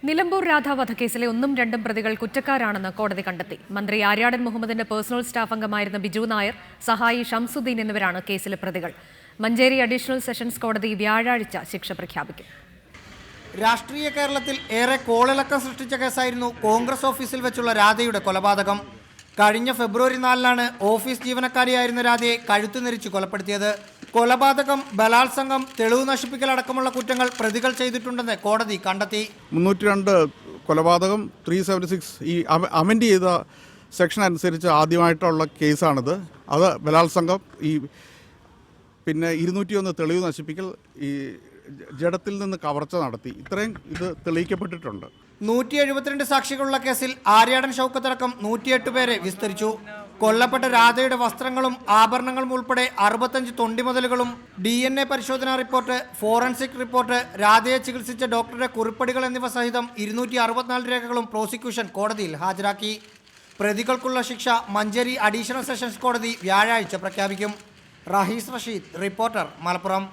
നിലമ്പൂർ രാധ വധക്കേസിലെ ഒന്നും രണ്ടും പ്രതികൾ കുറ്റക്കാരാണെന്ന് കോടതി കണ്ടെത്തി. മന്ത്രി ആര്യാടൻ മുഹമ്മദിന്റെ പേഴ്സണൽ സ്റ്റാഫ് അംഗമായിരുന്ന ബിജു നായർ, സഹായി ഷംസുദ്ദീൻ എന്നിവരാണ് കേസിലെ പ്രതികൾ. മഞ്ചേരി അഡീഷണൽ സെഷൻസ് കോടതി വ്യാഴാഴ്ച ശിക്ഷ പ്രഖ്യാപിക്കും. രാഷ്ട്രീയ കേരളത്തിൽ ഏറെ കോളിളക്കം സൃഷ്ടിച്ച കേസായിരുന്നു കോൺഗ്രസ് ഓഫീസിൽ വെച്ചുള്ള രാധയുടെ കൊലപാതകം. കഴിഞ്ഞ ഫെബ്രുവരി 4-നാണ് ഓഫീസ് ജീവനക്കാരിയായിരുന്ന രാധയെ കഴുത്തു നെരിച്ച് കൊലപ്പെടുത്തിയത്. കൊലപാതകം, ബലാത്സംഗം, തെളിവ് നശിപ്പിക്കൽ അടക്കമുള്ള കുറ്റങ്ങൾ പ്രതികൾ ചെയ്തിട്ടുണ്ടെന്ന് കോടതി കണ്ടെത്തി. 302 കൊലപാതകം, 376 ഈ അമെൻഡ് ചെയ്ത സെക്ഷൻ അനുസരിച്ച് ആദ്യമായിട്ടുള്ള കേസാണിത്. അത് ബലാത്സംഗം, പിന്നെ 201 തെളിവ് നശിപ്പിക്കൽ, ഈ ജഡത്തിൽ നിന്ന് കവർച്ച നടത്തി. ഇത്രയും ഇത് തെളിയിക്കപ്പെട്ടിട്ടുണ്ട്. 172 സാക്ഷികളുള്ള കേസിൽ ആര്യാടൻ ഷൗക്കത്തടക്കം 108 പേരെ വിസ്തരിച്ചു. കൊല്ലപ്പെട്ട രാധയുടെ വസ്ത്രങ്ങളും ആഭരണങ്ങളും ഉൾപ്പെടെ 65 തൊണ്ടിമുതലുകളും, DNA പരിശോധനാ റിപ്പോർട്ട്, ഫോറൻസിക് റിപ്പോർട്ട്, രാധയെ ചികിത്സിച്ച ഡോക്ടറുടെ കുറിപ്പടികൾ എന്നിവ സഹിതം 264 രേഖകളും പ്രോസിക്യൂഷൻ കോടതിയിൽ ഹാജരാക്കി. പ്രതികൾക്കുള്ള ശിക്ഷ മഞ്ചേരി അഡീഷണൽ സെഷൻസ് കോടതി വ്യാഴാഴ്ച പ്രഖ്യാപിക്കും. റഹീസ് റഷീദ്, റിപ്പോർട്ടർ, മലപ്പുറം.